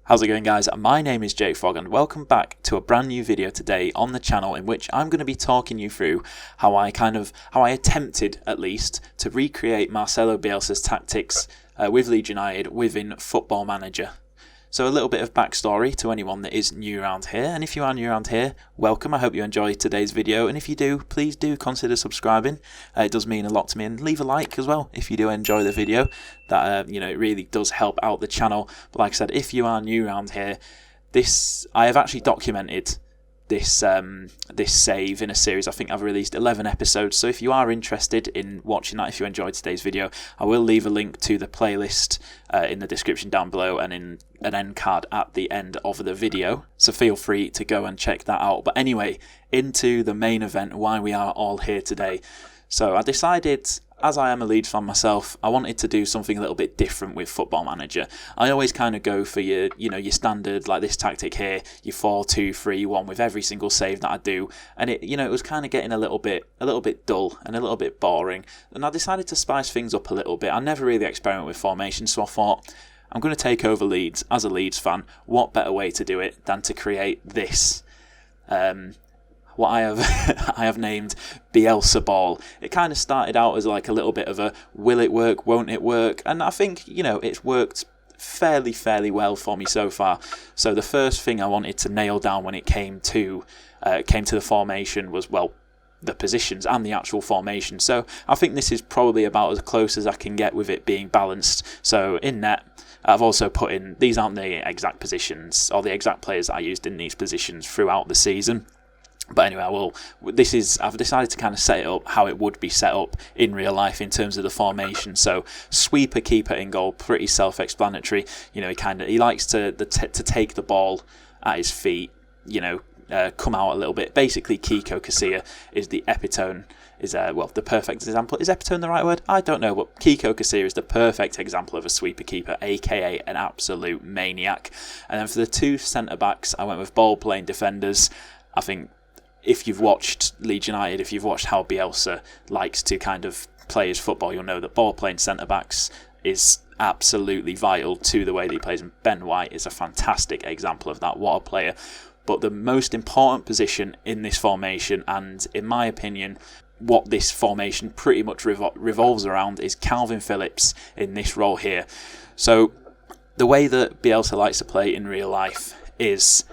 How's it going, guys? My name is Jakefog and welcome back to a brand new video today on the channel in which I'm going to be talking you through how I attempted at least to recreate Marcelo Bielsa's tactics with Leeds United within Football Manager. So a little bit of backstory to anyone that is new around here, and if you are new around here, welcome. I hope you enjoy today's video, and if you do, please do consider subscribing. It does mean a lot to me, and leave a like as well if you do enjoy the video. That it really does help out the channel. But like I said, if you are new around here, I have actually documented this save in a series. I think I've released 11 episodes, so if you are interested in watching that, if you enjoyed today's video, I will leave a link to the playlist in the description down below and in an end card at the end of the video, so feel free to go and check that out. But anyway, into the main event, why we are all here today. So I decided, as I am a Leeds fan myself, I wanted to do something a little bit different with Football Manager. I always kind of go for your standard, like this tactic here, your 4-2-3-1 with every single save that I do, and it was kind of getting a little bit dull and a little bit boring. And I decided to spice things up a little bit. I never really experiment with formation, so I thought, I'm going to take over Leeds as a Leeds fan. What better way to do it than to create this? What I have named Bielsa ball. It kind of started out as like a little bit of a will it work, won't it work, and I think it's worked fairly well for me so far. So the first thing I wanted to nail down when it came to the formation was, well, the positions and the actual formation. So I think this is probably about as close as I can get with it being balanced. So in net, I've also put in, these aren't the exact positions or the exact players that I used in these positions throughout the season. But anyway, I've decided to kind of set it up how it would be set up in real life in terms of the formation. So sweeper, keeper in goal, pretty self-explanatory. He likes to take the ball at his feet, come out a little bit. Basically, Kiko Casilla is the epitome, the perfect example. Is epitome the right word? I don't know, but Kiko Casilla is the perfect example of a sweeper keeper, aka an absolute maniac. And then for the two centre-backs, I went with ball-playing defenders. I think if you've watched Leeds United, if you've watched how Bielsa likes to kind of play his football, you'll know that ball-playing centre-backs is absolutely vital to the way that he plays. And Ben White is a fantastic example of that. What a player. But the most important position in this formation, and in my opinion, what this formation pretty much revolves around, is Calvin Phillips in this role here. So the way that Bielsa likes to play in real life is,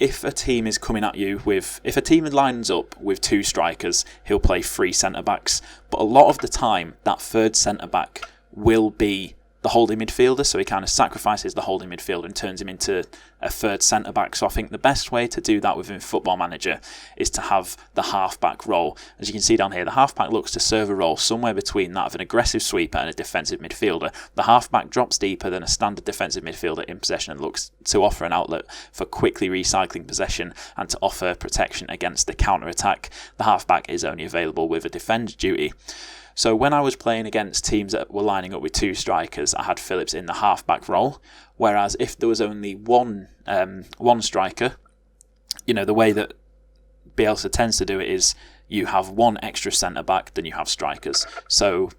if a team is coming at you if a team lines up with two strikers, he'll play three centre-backs. But a lot of the time, that third centre-back will be the holding midfielder, so he kind of sacrifices the holding midfielder and turns him into a third centre-back. So I think the best way to do that within Football Manager is to have the half-back role. As you can see down here, the half-back looks to serve a role somewhere between that of an aggressive sweeper and a defensive midfielder. The half-back drops deeper than a standard defensive midfielder in possession and looks to offer an outlet for quickly recycling possession and to offer protection against the counter-attack. The half-back is only available with a defend duty. So when I was playing against teams that were lining up with two strikers, I had Phillips in the half-back role. Whereas if there was only one striker, the way that Bielsa tends to do it is you have one extra centre-back than you have strikers. So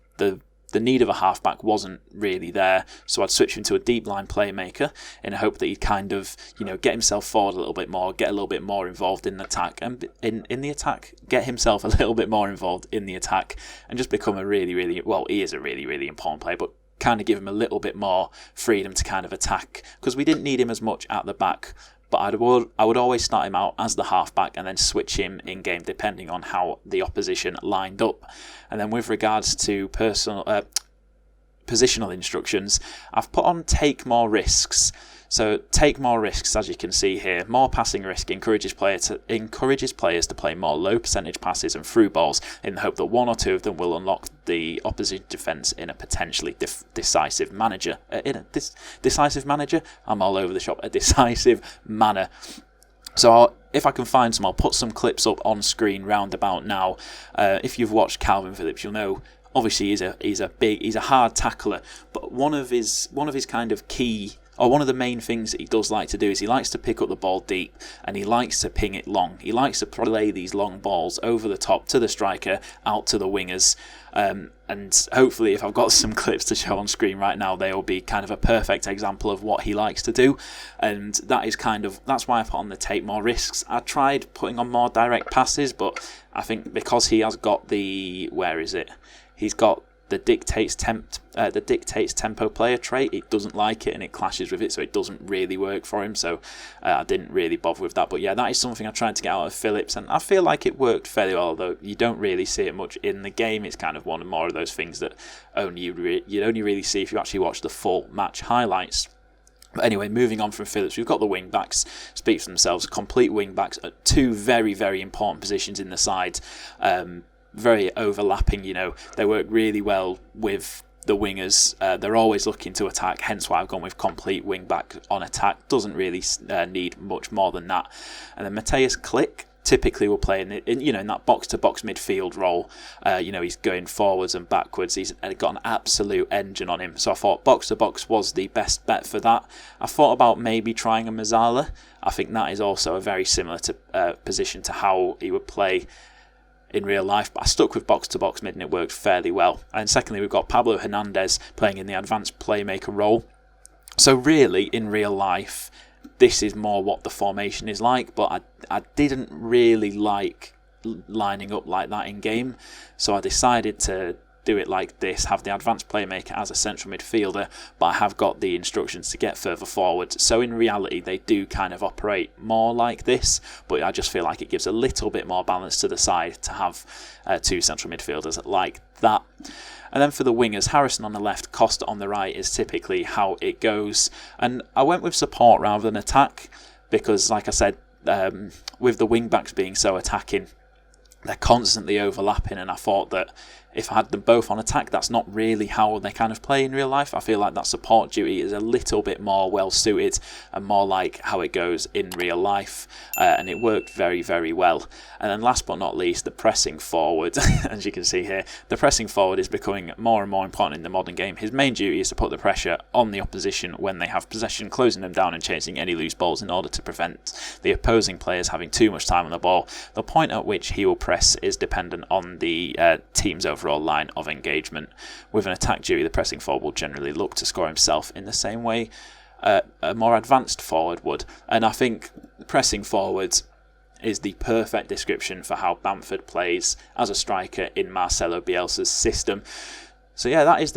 the need of a half-back wasn't really there, so I'd switch him to a deep line playmaker in the hope that he'd kind of, get himself forward a little bit more, get a little bit more involved in the attack, and in the attack, get himself a little bit more involved in the attack, and just become he is a really important player, but kind of give him a little bit more freedom to kind of attack, because we didn't need him as much at the back. But I would always start him out as the halfback and then switch him in game depending on how the opposition lined up. And then with regards to positional instructions, I've put on take more risks. So take more risks, as you can see here. More passing risk encourages players to play more low percentage passes and through balls in the hope that one or two of them will unlock the opposition defence in a potentially decisive manner. I'm all over the shop. A decisive manner. So if I can find some, I'll put some clips up on screen round about now. If you've watched Calvin Phillips, you'll know. Obviously, he's a hard tackler, but one of his kind of key, or one of the main things that he does like to do, is he likes to pick up the ball deep and he likes to ping it long. He likes to play these long balls over the top to the striker, out to the wingers. And and hopefully if I've got some clips to show on screen right now, they'll be kind of a perfect example of what he likes to do. And that's why I put on the take more risks. I tried putting on more direct passes, but I think because he has got he's got the dictates tempo player trait, it doesn't like it and it clashes with it, so it doesn't really work for him. So I didn't really bother with that. But yeah, that is something I tried to get out of Phillips, and I feel like it worked fairly well, although you don't really see it much in the game. It's kind of one more of those things that you'd only really see if you actually watch the full match highlights. But anyway, moving on from Phillips, we've got the wing backs. Speak for themselves. Complete wing backs at two very, very important positions in the side. Very overlapping, they work really well with the wingers. They're always looking to attack, hence why I've gone with complete wing back on attack. Doesn't really need much more than that. And then Mateusz Klich typically will play in that box-to-box midfield role. He's going forwards and backwards. He's got an absolute engine on him. So I thought box-to-box was the best bet for that. I thought about maybe trying a Mazzala. I think that is also a very similar position to how he would play in real life, but I stuck with box-to-box mid and it worked fairly well. And secondly, we've got Pablo Hernandez playing in the advanced playmaker role. So really, in real life, this is more what the formation is like, but I didn't really like lining up like that in game, so I decided to do it like this, have the advanced playmaker as a central midfielder, but I have got the instructions to get further forward. So in reality, they do kind of operate more like this, but I just feel like it gives a little bit more balance to the side to have two central midfielders like that. And then for the wingers, Harrison on the left, Costa on the right is typically how it goes. And I went with support rather than attack because, like I said, with the wing backs being so attacking, they're constantly overlapping, and I thought that if I had them both on attack, that's not really how they kind of play in real life. I feel like that support duty is a little bit more well suited and more like how it goes in real life, and it worked very, very well. And then last but not least, the pressing forward. As you can see here, the pressing forward is becoming more and more important in the modern game. His main duty is to put the pressure on the opposition when they have possession, closing them down and chasing any loose balls in order to prevent the opposing players having too much time on the ball. The point at which he will press is dependent on the team's overall line of engagement. With an attack duty, the pressing forward will generally look to score himself in the same way a more advanced forward would. And I think pressing forward is the perfect description for how Bamford plays as a striker in Marcelo Bielsa's system. So yeah, that is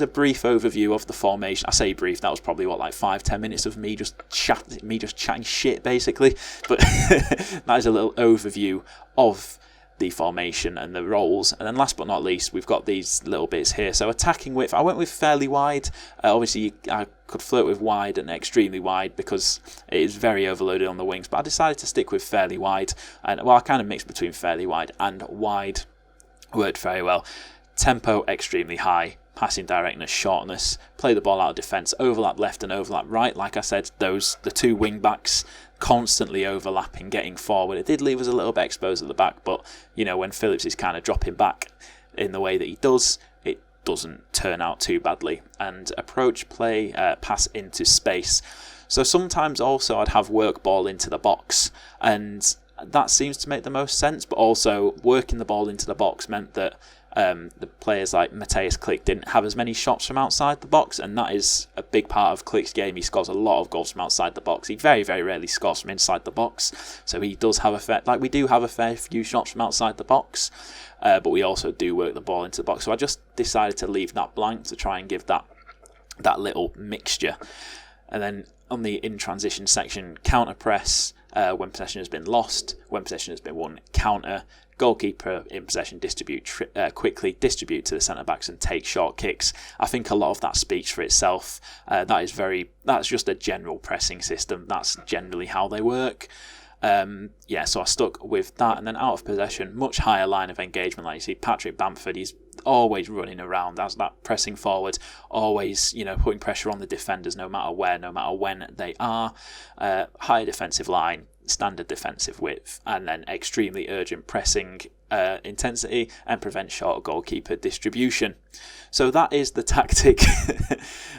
a brief overview of the formation. I say brief, that was probably 5-10 minutes of me just chatting shit basically. But that is a little overview of the formation and the roles. And then last but not least, we've got these little bits here. So attacking width, I went with fairly wide. Obviously I could flirt with wide and extremely wide because it is very overloaded on the wings, but I decided to stick with fairly wide. And I kind of mixed between fairly wide and wide. Worked very well. Tempo extremely high, passing directness, shortness, play the ball out of defence, overlap left and overlap right. Like I said, the two wing backs constantly overlapping, getting forward. It did leave us a little bit exposed at the back, but when Phillips is kind of dropping back in the way that he does, it doesn't turn out too badly. And approach play, pass into space. So sometimes also I'd have work ball into the box, and that seems to make the most sense, but also working the ball into the box meant that the players like Mateusz Klich didn't have as many shots from outside the box, and that is a big part of Klich's game. He scores a lot of goals from outside the box. He very, very rarely scores from inside the box, so he does have we do have a fair few shots from outside the box, but we also do work the ball into the box. So I just decided to leave that blank to try and give that little mixture. And then on the in transition section, counter press when possession has been lost, when possession has been won, counter. Goalkeeper in possession, distribute quickly, distribute to the centre backs and take short kicks. I think a lot of that speaks for itself. That's just a general pressing system. That's generally how they work. So I stuck with that. And then out of possession, much higher line of engagement. Like you see, Patrick Bamford, he's always running around as that pressing forward, always putting pressure on the defenders no matter where, no matter when they are. Higher defensive line, standard defensive width, and then extremely urgent pressing intensity and prevent short goalkeeper distribution. So that is the tactic.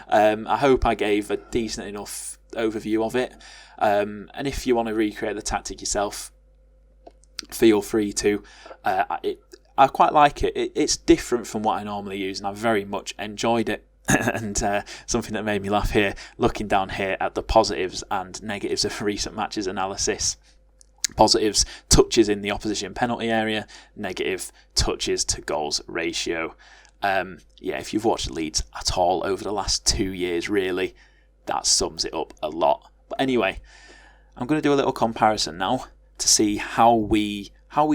I hope I gave a decent enough overview of it, and if you want to recreate the tactic yourself, feel free to. I quite like it. It's different from what I normally use, and I very much enjoyed it. And something that made me laugh here, looking down here at the positives and negatives of recent matches analysis. Positives, touches in the opposition penalty area. Negative, touches to goals ratio. If you've watched Leeds at all over the last 2 years, really, that sums it up a lot. But anyway, I'm going to do a little comparison now to see how we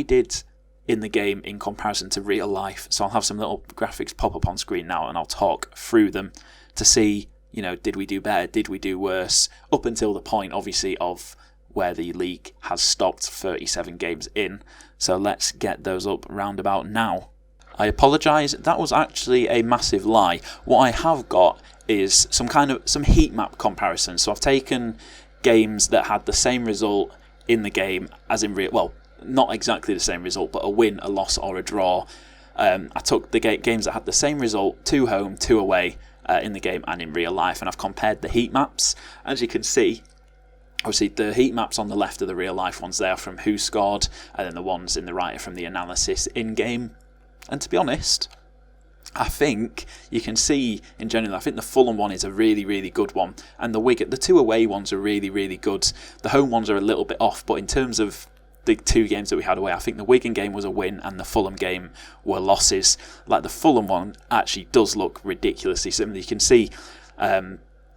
did in the game in comparison to real life. So I'll have some little graphics pop up on screen now, and I'll talk through them to see, did we do better, did we do worse, up until the point, obviously, of where the league has stopped 37 games in. So let's get those up roundabout now. I apologise, that was actually a massive lie. What I have got is some heat map comparison. So I've taken games that had the same result in the game as in real, well, not exactly the same result, but a win, a loss or a draw. I took the games that had the same result, 2 home, 2 away, in the game and in real life, and I've compared the heat maps. As you can see, obviously the heat maps on the left are the real life ones there from who scored, and then the ones in the right are from the analysis in game. And to be honest, I think you can see in general, I think the Fulham one is a really, really good one, and the 2 away ones are really, really good. The home ones are a little bit off, but in terms of the 2 games that we had away, I think the Wigan game was a win and the Fulham game were losses. Like, the Fulham one actually does look ridiculously similar. You can see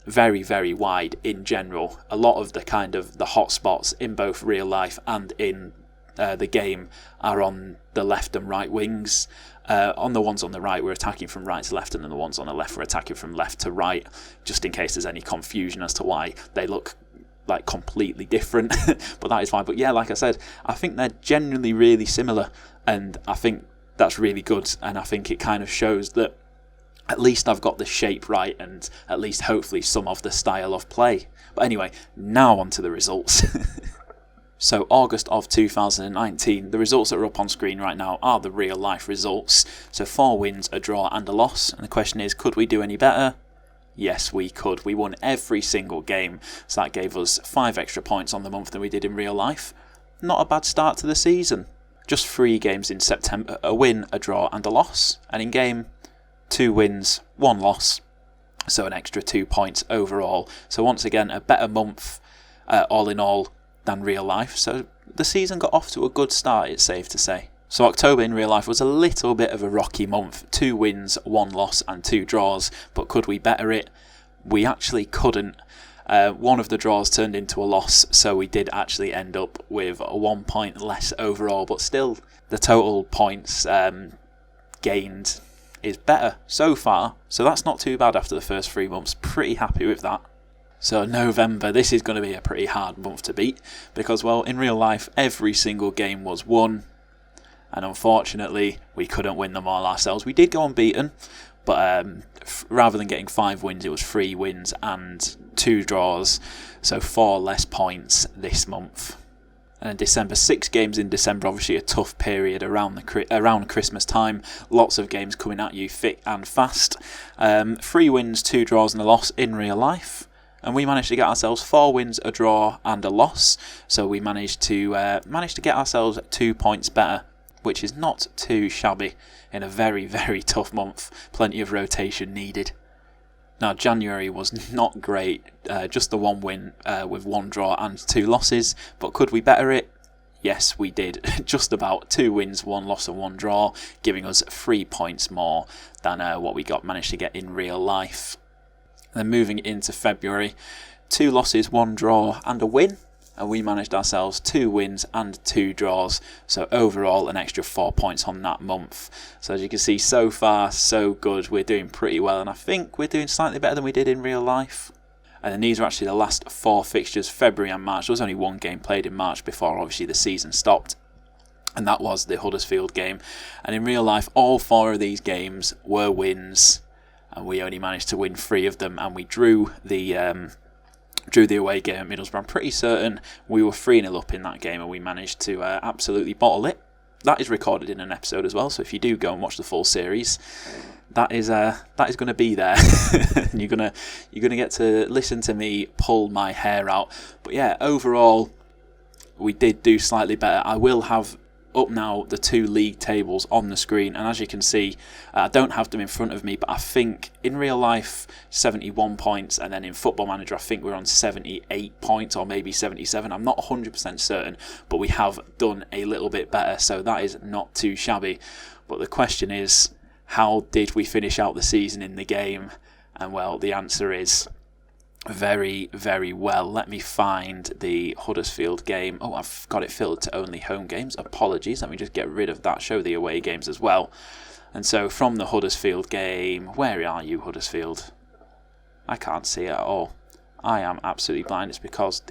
very, very wide in general. A lot of the hot spots in both real life and in the game are on the left and right wings. On the ones on the right, we're attacking from right to left, and then the ones on the left, we're attacking from left to right, just in case there's any confusion as to why they look like completely different. But that is fine. But yeah, like I said, I think they're generally really similar, and I think that's really good, and I think it kind of shows that at least I've got the shape right, and at least hopefully some of the style of play. But anyway, now on to the results. So August of 2019, the results that are up on screen right now are the real life results. So 4 wins, a draw and a loss. And the question is, could we do any better? Yes, we could. We won every single game. So that gave us 5 extra points on the month than we did in real life. Not a bad start to the season. Just 3 games in September, a win, a draw and a loss. And in game, 2 wins, 1 loss. So an extra 2 points overall. So once again, a better month all in all than real life. So the season got off to a good start, it's safe to say. So October in real life was a little bit of a rocky month. 2 wins, 1 loss and 2 draws. But could we better it? We actually couldn't. One of the draws turned into a loss, so we did actually end up with 1 point less overall. But still, the total points gained is better so far. So that's not too bad after the first 3 months. Pretty happy with that. So November, this is going to be a pretty hard month to beat because, well, in real life, every single game was won. And unfortunately, we couldn't win them all ourselves. We did go unbeaten, but rather than getting 5 wins, it was 3 wins and 2 draws. So 4 less points this month. And in December, 6 games in December, obviously a tough period around Christmas time. Lots of games coming at you thick and fast. 3 wins, 2 draws and a loss in real life. And we managed to get ourselves 4 wins, a draw and a loss. So we managed to get ourselves 2 points better, which is not too shabby in a very, very tough month. Plenty of rotation needed. Now, January was not great. Just the 1 win with 1 draw and 2 losses. But could we better it? Yes, we did. Just about 2 wins, 1 loss and 1 draw, giving us 3 points more than what we managed to get in real life. Then moving into February, 2 losses, 1 draw and a win. And we managed ourselves 2 wins and 2 draws. So overall, an extra 4 points on that month. So as you can see, so far, so good. We're doing pretty well. And I think we're doing slightly better than we did in real life. And then these are actually the last 4 fixtures, February and March. There was only 1 game played in March before, obviously, the season stopped. And that was the Huddersfield game. And in real life, all 4 of these games were wins. And we only managed to win 3 of them, and we drew the away game at Middlesbrough. I'm pretty certain we were 3-0 up in that game, and we managed to absolutely bottle it. That is recorded in an episode as well, so if you do go and watch the full series, that is going to be there. And you're gonna get to listen to me pull my hair out. But yeah, overall, we did do slightly better. I will have up now the 2 league tables on the screen, and as you can see, I don't have them in front of me, but I think in real life 71 points, and then in Football Manager I think we're on 78 points or maybe 77. I'm not 100% certain, but we have done a little bit better, so that is not too shabby. But the question is, how did we finish out the season in the game? And well, the answer is very, very well. Let me find the Huddersfield game. Oh, I've got it filtered to only home games. Apologies. Let me just get rid of that. Show the away games as well. And so from the Huddersfield game, where are you, Huddersfield? I can't see it at all. I am absolutely blind. It's because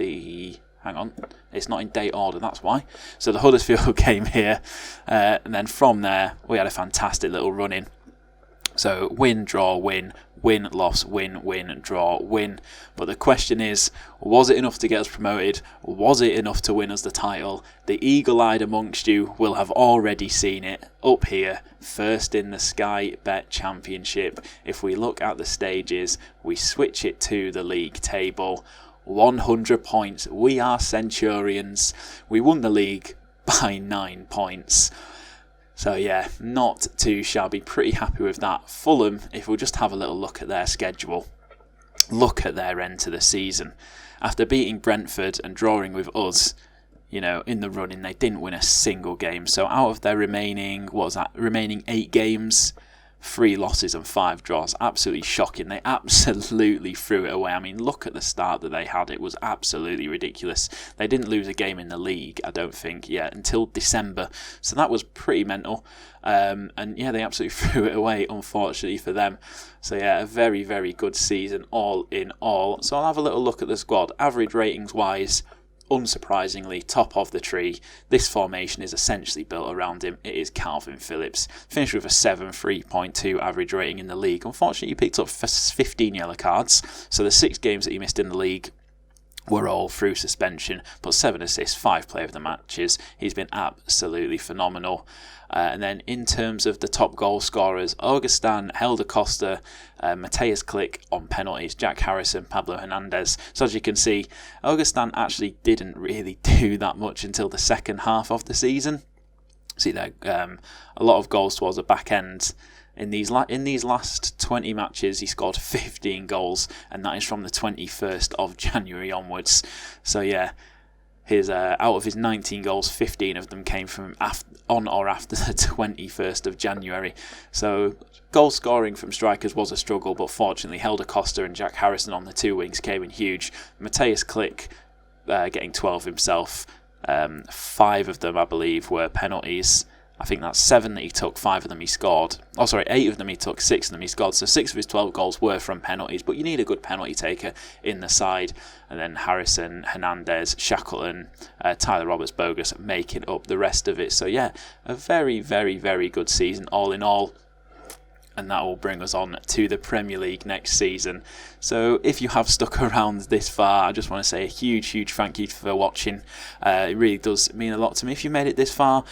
hang on, it's not in date order, that's why. So the Huddersfield game here, and then from there we had a fantastic little run in. So win, draw, win, win, loss, win, win, draw, win. But the question is, was it enough to get us promoted? Was it enough to win us the title? The eagle-eyed amongst you will have already seen it up here, first in the Sky Bet Championship. If we look at the stages, we switch it to the league table. 100 points. We are Centurions. We won the league by 9 points. So yeah, not too shabby. Pretty happy with that. Fulham, if we'll just have a little look at their schedule, look at their end to the season. After beating Brentford and drawing with us, you know, in the running, they didn't win a single game. So out of their remaining 8 games, 3 losses and 5 draws. Absolutely shocking. They absolutely threw it away. I mean, look at the start that they had. It was absolutely ridiculous. They didn't lose a game in the league, I don't think, yet until December. So that was pretty mental. And yeah, they absolutely threw it away, unfortunately for them. So yeah, a very, very good season all in all. So I'll have a little look at the squad. Average ratings wise, unsurprisingly, top of the tree. This formation is essentially built around him. It is Calvin Phillips. Finished with a 7.3.2 average rating in the league. Unfortunately, he picked up 15 yellow cards. So the 6 games that he missed in the league were all through suspension, but 7 assists, 5 player of the matches. He's been absolutely phenomenal. And then in terms of the top goal scorers, Augustin, Helder Costa, Mateus Click on penalties, Jack Harrison, Pablo Hernandez. So as you can see, Augustin actually didn't really do that much until the second half of the season. See there, a lot of goals towards the back end. In these last 20 matches, he scored 15 goals, and that is from the 21st of January onwards. So yeah, out of his 19 goals, 15 of them came from on or after the 21st of January. So goal scoring from strikers was a struggle, but fortunately Helder Costa and Jack Harrison on the 2 wings came in huge. Mateus Click getting 12 himself. 5 of them, I believe, were penalties. I think that's 7 that he took, 5 of them he scored. 8 of them he took, 6 of them he scored. So 6 of his 12 goals were from penalties, but you need a good penalty taker in the side. And then Harrison, Hernandez, Shackleton, Tyler Roberts-Bogus making up the rest of it. So yeah, a very, very, very good season all in all. And that will bring us on to the Premier League next season. So if you have stuck around this far, I just want to say a huge, huge thank you for watching. It really does mean a lot to me. If you made it this far,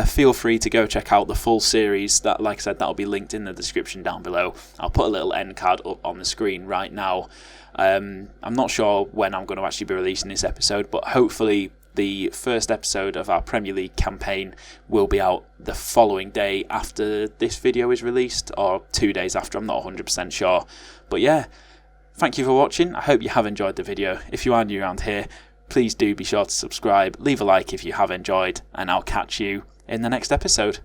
feel free to go check out the full series. That, like I said, that'll be linked in the description down below. I'll put a little end card up on the screen right now. I'm not sure when I'm going to actually be releasing this episode, but hopefully the first episode of our Premier League campaign will be out the following day after this video is released, or 2 days after, I'm not 100% sure. But yeah, thank you for watching. I hope you have enjoyed the video. If you are new around here, please do be sure to subscribe, leave a like if you have enjoyed, and I'll catch you in the next episode.